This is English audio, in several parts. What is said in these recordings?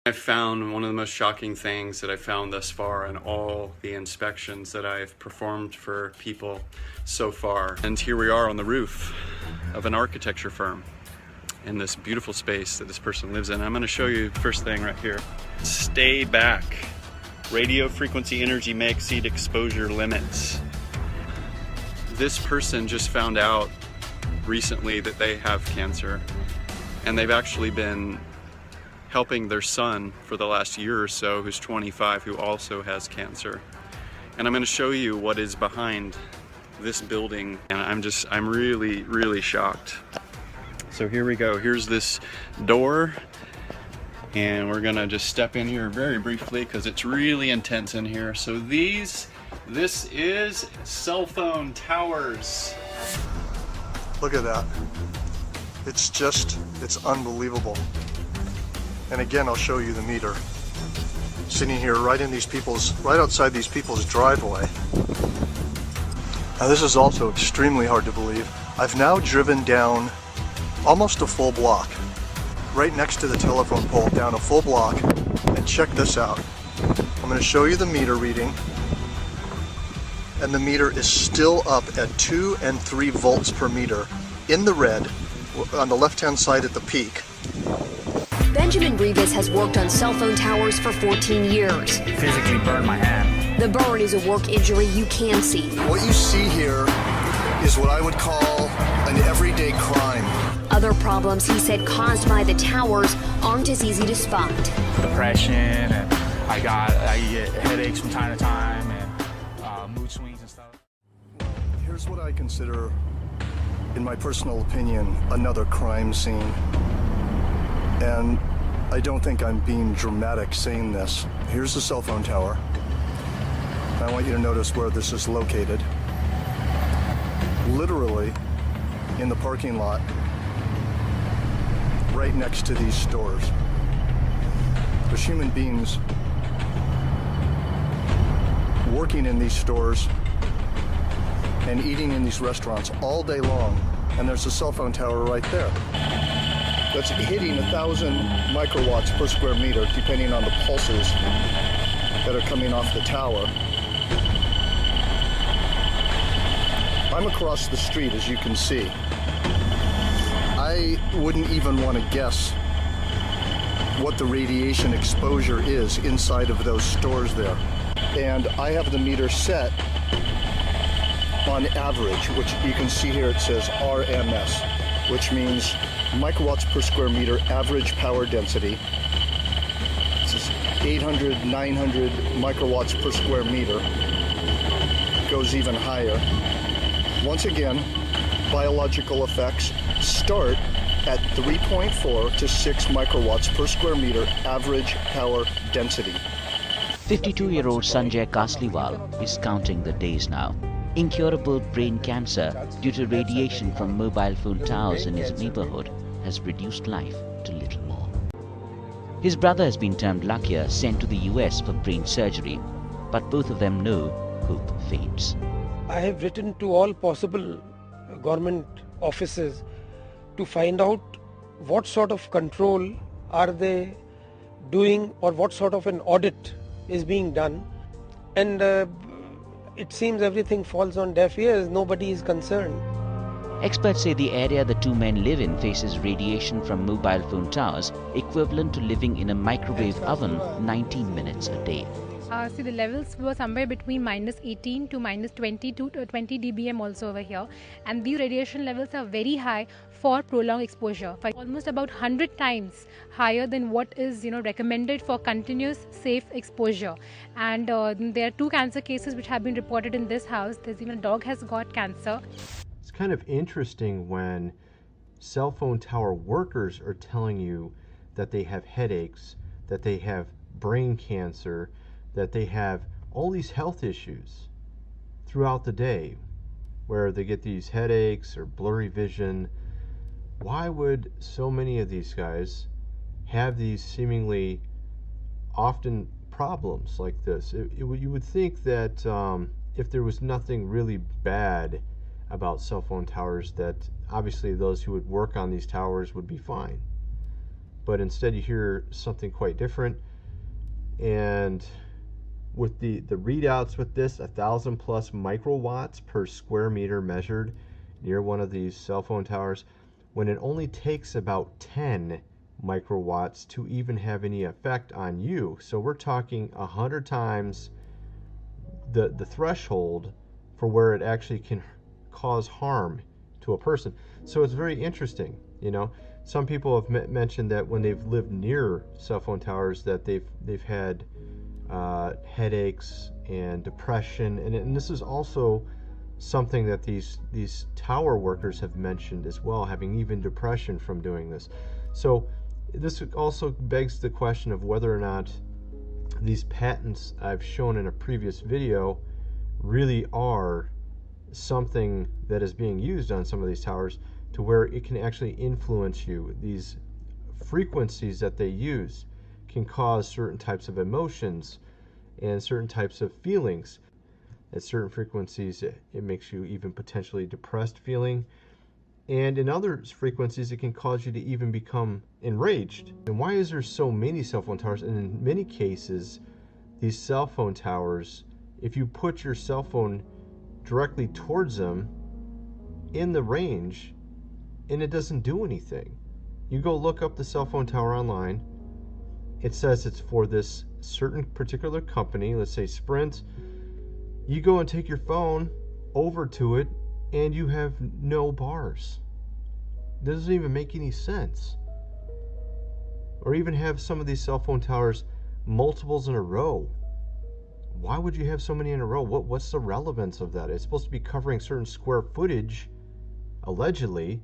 I've found one of the most shocking things that I've found thus far in all the inspections that I've performed for people so far. And here we are on the roof of an architecture firm in this beautiful space that this person lives in. I'm going to show you the first thing right here. Stay back. Radio frequency energy may exceed exposure limits. This person just found out recently that they have cancer, and they've actually been helping their son for the last year or so, who's 25, who also has cancer. And I'm going to show you what is behind this building, and I'm really shocked. So here we go. Here's this door, and we're gonna just step in here very briefly because it's really intense in here. So this is cell phone towers. Look at that. It's unbelievable. And again, I'll show you the meter. Sitting here right outside these people's driveway. Now this is also extremely hard to believe. I've now driven down almost a full block, right next to the telephone pole, down a full block, and check this out. I'm going to show you the meter reading, and the meter is still up at 2 and 3 volts per meter in the red on the left-hand side at the peak. Benjamin Rivas has worked on cell phone towers for 14 years. Physically burned my hand. The burn is a work injury you can see. What you see here is what I would call an everyday crime. Other problems he said caused by the towers aren't as easy to spot. Depression, and I get headaches from time to time, and mood swings and stuff. Here's what I consider, in my personal opinion, another crime scene. And I don't think I'm being dramatic saying this. Here's the cell phone tower. I want you to notice where this is located. Literally in the parking lot, right next to these stores. There's human beings working in these stores and eating in these restaurants all day long, and there's a cell phone tower right there. That's hitting 1,000 microwatts per square meter, depending on the pulses that are coming off the tower. I'm across the street, as you can see. I wouldn't even want to guess what the radiation exposure is inside of those stores there. And I have the meter set on average, which you can see here it says RMS, which means microwatts per square meter average power density. This is 800, 900 microwatts per square meter. Goes even higher. Once again, biological effects start at 3.4 to 6 microwatts per square meter average power density. 52-year-old Sanjay Kasliwal is counting the days now. Incurable brain cancer due to radiation from mobile phone towers in his neighborhood has reduced life to little more. His brother has been termed luckier, sent to the US for brain surgery, but both of them know hope fades. I have written to all possible government offices to find out what sort of control are they doing, or what sort of an audit is being done, and it seems everything falls on deaf ears. Nobody is concerned. Experts say the area the two men live in faces radiation from mobile phone towers equivalent to living in a microwave oven 19 minutes a day. See, the levels were somewhere between -18 to -20 to 20 dBm also over here, and these radiation levels are very high for prolonged exposure, almost about 100 times higher than what is recommended for continuous safe exposure. And there are 2 cancer cases which have been reported in this house. There's even a dog has got cancer. It's kind of interesting when cell phone tower workers are telling you that they have headaches, that they have brain cancer, that they have all these health issues throughout the day, where they get these headaches or blurry vision. Why would so many of these guys have these seemingly often problems like this? You would think that if there was nothing really bad about cell phone towers, that obviously those who would work on these towers would be fine. but instead you hear something quite different. And with the readouts with this, 1,000 plus microwatts per square meter measured near one of these cell phone towers, when it only takes about 10 microwatts to even have any effect on you. So we're talking 100 times the threshold for where it actually can cause harm to a person. So it's very interesting. You know, some people have mentioned that when they've lived near cell phone towers that they've had headaches and depression, and this is also something that these tower workers have mentioned as well, having even depression from doing this. So this also begs the question of whether or not these patents I've shown in a previous video really are something that is being used on some of these towers to where it can actually influence you. These frequencies that they use can cause certain types of emotions and certain types of feelings. At certain frequencies, it makes you even potentially depressed feeling. And in other frequencies, it can cause you to even become enraged. And why is there so many cell phone towers? And in many cases, these cell phone towers, if you put your cell phone directly towards them in the range, and it doesn't do anything. You go look up the cell phone tower online, it says it's for this certain particular company, let's say Sprint. You go and take your phone over to it, and you have no bars. It doesn't even make any sense. Or even have some of these cell phone towers multiples in a row. Why would you have so many in a row? What's the relevance of that? It's supposed to be covering certain square footage, allegedly,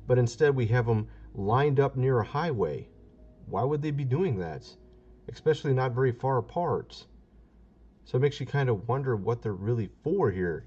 but instead we have them lined up near a highway. Why would they be doing that? Especially not very far apart. So it makes you kind of wonder what they're really for here.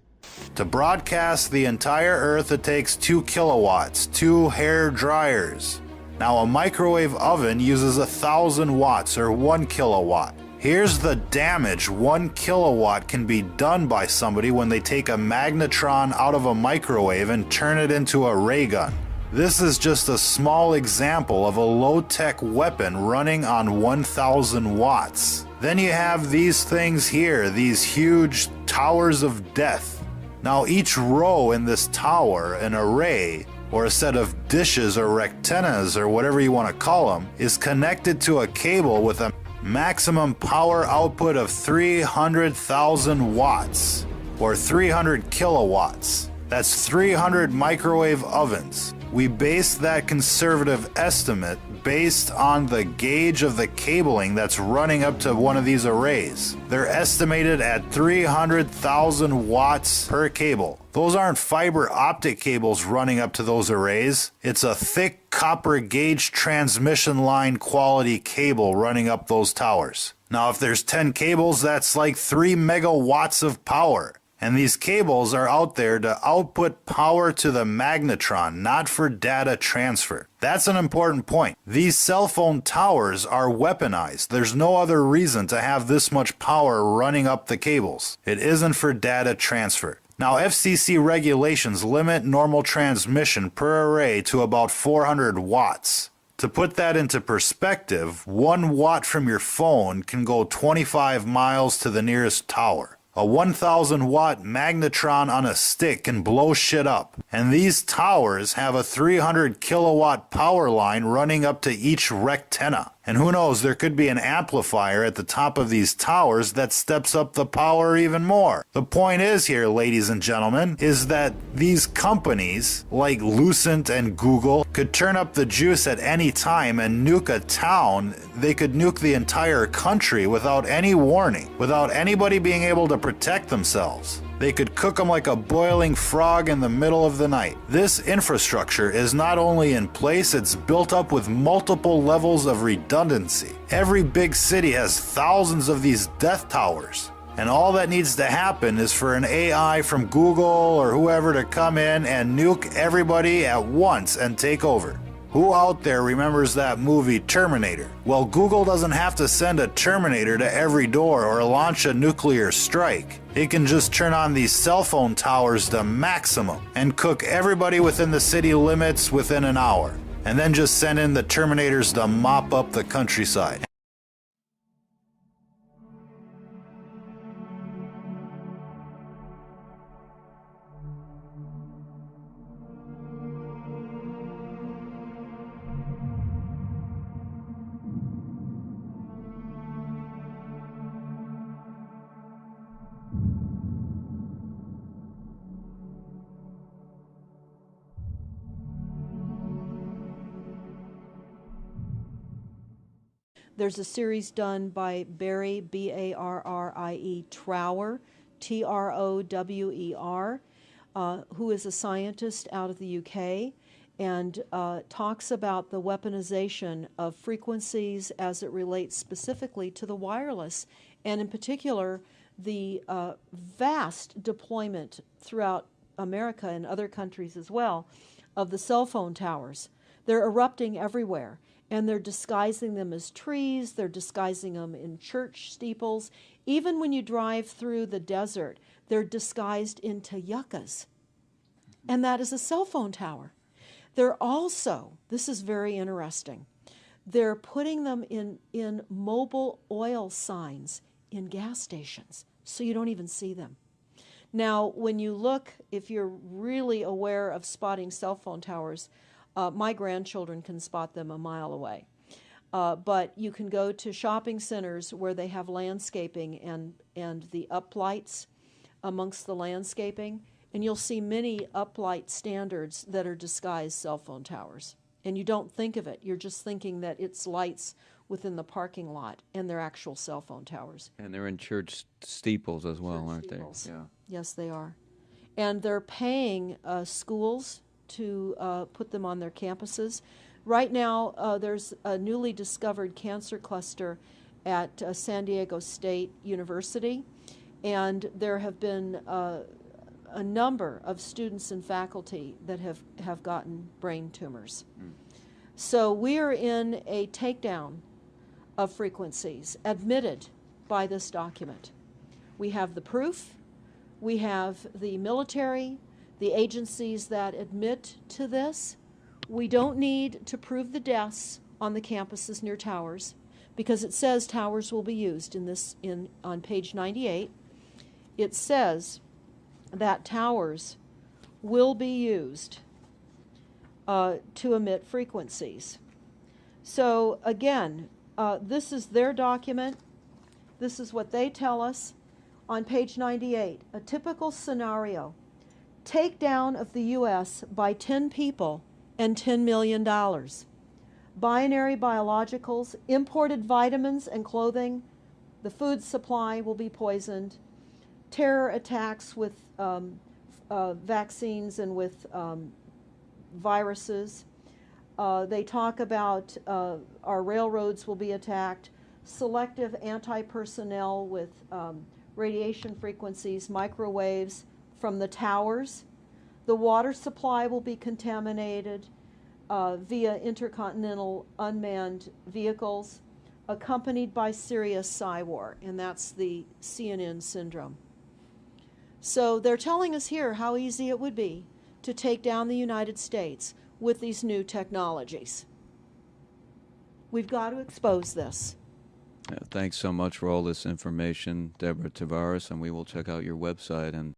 To broadcast the entire Earth, it takes 2 kilowatts, 2 hair dryers. Now a microwave oven uses 1,000 watts or 1 kilowatt. Here's the damage 1 kilowatt can be done by somebody when they take a magnetron out of a microwave and turn it into a ray gun. This is just a small example of a low-tech weapon running on 1,000 watts. Then you have these things here, these huge towers of death. Now each row in this tower, an array, or a set of dishes or rectennas or whatever you want to call them, is connected to a cable with a maximum power output of 300,000 watts, or 300 kilowatts. That's 300 microwave ovens. We based that conservative estimate based on the gauge of the cabling that's running up to one of these arrays. They're estimated at 300,000 watts per cable. Those aren't fiber optic cables running up to those arrays. It's a thick copper gauge transmission line quality cable running up those towers. Now, if there's 10 cables, that's like 3 megawatts of power. And these cables are out there to output power to the magnetron, not for data transfer. That's an important point. These cell phone towers are weaponized. There's no other reason to have this much power running up the cables. It isn't for data transfer. Now, FCC regulations limit normal transmission per array to about 400 watts. To put that into perspective, 1 watt from your phone can go 25 miles to the nearest tower. A 1,000 watt magnetron on a stick can blow shit up. And these towers have a 300 kilowatt power line running up to each rectenna. And who knows, there could be an amplifier at the top of these towers that steps up the power even more. The point is here, ladies and gentlemen, is that these companies like Lucent and Google could turn up the juice at any time and nuke a town. They could nuke the entire country without any warning, without anybody being able to protect themselves. They could cook them like a boiling frog in the middle of the night. This infrastructure is not only in place, it's built up with multiple levels of redundancy. Every big city has thousands of these death towers. And all that needs to happen is for an AI from Google or whoever to come in and nuke everybody at once and take over. Who out there remembers that movie Terminator? Well, Google doesn't have to send a Terminator to every door or launch a nuclear strike. It can just turn on these cell phone towers to maximum and cook everybody within the city limits within an hour. and then just send in the Terminators to mop up the countryside. There's a series done by Barry, B-A-R-R-I-E, Trower, T-R-O-W-E-R, who is a scientist out of the UK, and talks about the weaponization of frequencies as it relates specifically to the wireless, and in particular, the vast deployment throughout America and other countries as well of the cell phone towers. They're erupting everywhere. And they're disguising them as trees, they're disguising them in church steeples. Even when you drive through the desert, they're disguised into yuccas. And that is a cell phone tower. They're also, this is very interesting, they're putting them in mobile oil signs in gas stations, so you don't even see them. Now, when you look, if you're really aware of spotting cell phone towers, my grandchildren can spot them a mile away. But you can go to shopping centers where they have landscaping and the uplights amongst the landscaping, and you'll see many uplight standards that are disguised cell phone towers. And you don't think of it. You're just thinking that it's lights within the parking lot, and they're actual cell phone towers. And they're in church steeples as well, Church aren't steeples. they? Yeah. Yes, they are. And they're paying schools to put them on their campuses. Right now, there's a newly discovered cancer cluster at San Diego State University, and there have been a number of students and faculty that have gotten brain tumors. So we are in a takedown of frequencies admitted by this document. We have the proof, we have the military, the agencies that admit to this. We don't need to prove the deaths on the campuses near towers, because it says towers will be used on page 98. It says that towers will be used to emit frequencies. So again, this is their document. This is what they tell us on page 98. A typical scenario: takedown of the U.S. by 10 people and $10 million. Binary biologicals, imported vitamins and clothing, the food supply will be poisoned, terror attacks with vaccines and with viruses. They talk about our railroads will be attacked, selective anti-personnel with radiation frequencies, microwaves from the towers. The water supply will be contaminated via intercontinental unmanned vehicles, accompanied by serious psy-war, and that's the CNN syndrome. So they're telling us here how easy it would be to take down the United States with these new technologies. We've got to expose this. Thanks so much for all this information, Deborah Tavares, and we will check out your website and